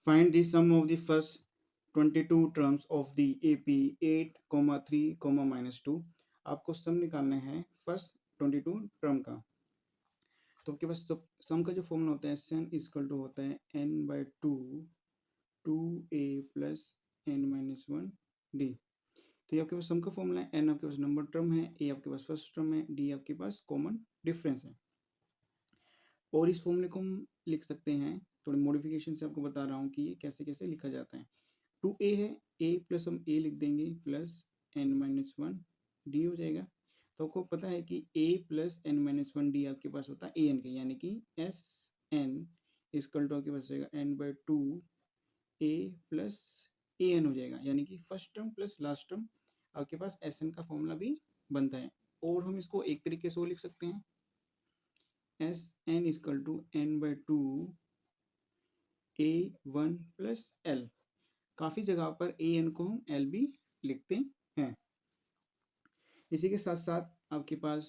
Find the sum of the first 22 terms of the AP 8, 3, -2। आपको सम निकालना है first 22 term का। तो आपके पास सम का जो फॉर्मूला होता है SN इक्वल टू होता है n/2 2a प्लस n-1d। तो ये आपके पास सम का फॉर्मूला है। n आपके पास नंबर टर्म है, a आपके पास फर्स्ट टर्म है, d आपके पास कॉमन डिफरेंस है। और इस फॉर्मूले को हम लिख सकते हैं, थोड़ी मॉडिफिकेशन से आपको बता रहा हूँ कि ये कैसे कैसे लिखा जाता है। 2a है, a प्लस हम a लिख देंगे प्लस n-1 d हो जाएगा। तो आपको पता है कि a प्लस n-1 d आपके पास होता है an का, यानी कि SN इक्वल टू आपके पास हो जाएगा n/2 a प्लस an हो जाएगा, यानी कि first term plus last term आपके पास SN का फॉर्मूला भी बनता है। और हम इसको एक तरीके से वो लिख सकते हैं SN equal to n/2 a1 plus l। काफ़ी जगह पर an को हम l भी लिखते हैं। इसी के साथ साथ आपके पास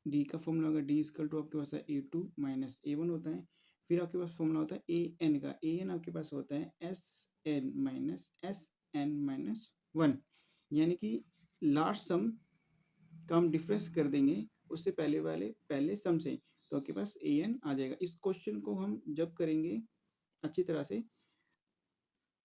d का फॉर्मूला होगा, d इक्वल टू आपके पास है a2 माइनस a1 होता है। फिर आपके पास फॉर्मूला होता है an का, an आपके पास होता है SN माइनस SN-1, यानी कि लास्ट सम का हम डिफरेंस कर देंगे उससे पहले सम से, तो आपके पास an आ जाएगा। इस क्वेश्चन को हम जब करेंगे अच्छी तरह से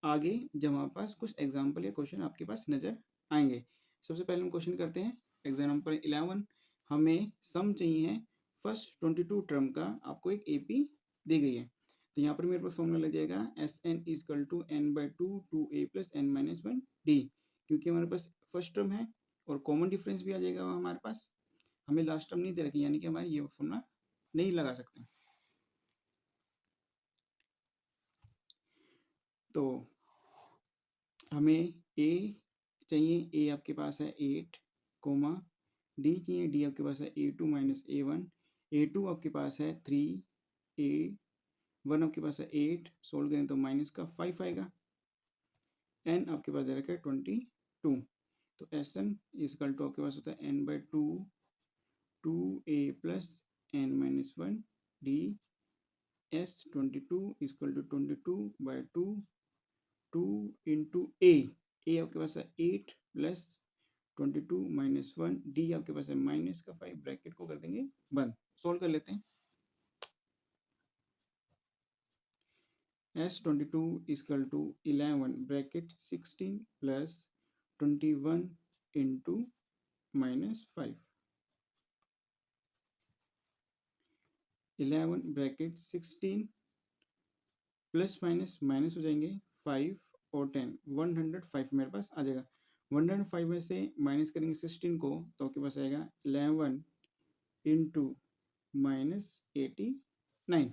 आगे, जब हमारे पास कुछ एग्जाम्पल या क्वेश्चन आपके पास नजर आएंगे। सबसे पहले हम क्वेश्चन करते हैं एग्जाम्पल 11। हमें सम चाहिए फर्स्ट 22 टर्म का, आपको एक AP दी गई है। तो यहाँ पर मेरे पास फॉर्मूला लग जाएगा SN equal to n/2 2a plus n-1d, क्योंकि हमारे पास फर्स्ट टर्म है और कॉमन डिफरेंस भी आ जाएगा हमारे पास। हमें लास्ट टर्म नहीं दे रखी, यानी कि हमारे ये फॉर्मूला नहीं लगा सकते। तो हमें a चाहिए, a आपके पास है 8, d चाहिए, d आपके पास है a2 माइनस a1, a2 आपके पास है 3, a1 आपके पास है 8, सोल्व करें तो माइनस का 5 आएगा, n आपके पास दे रखा है 22। तो SN इक्वल टू आपके पास होता है n/2 2a plus n-1 d, S22 equal to 22/2 2 into a आपके पास है 8 प्लस 22 माइनस 1, d आपके पास है माइनस का 5, ब्रैकेट को कर देंगे बंद। सोल्व कर लेते हैं। S22 equal to 11 bracket 16 plus 21 into -5, 11 bracket 16 plus minus minus हो जाएंगे 5 और 10, 105 मेरे पास आ जाएगा। 105 में से माइनस करेंगे 16 को, तो आपके पास आएगा 11 इंटू -89।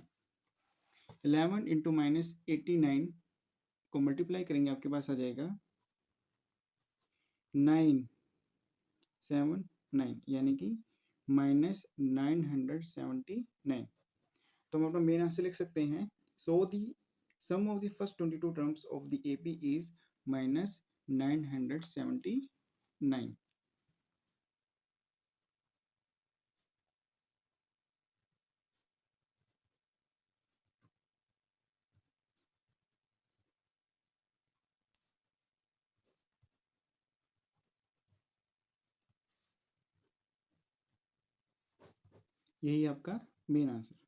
11 इंटू -89 को मल्टीप्लाई करेंगे, आपके पास आ जाएगा 979, यानी कि -979। तो हम अपना मेन आंसर लिख सकते हैं। So the sum of the first 22 terms of the AP is -979। यही आपका मेन आंसर।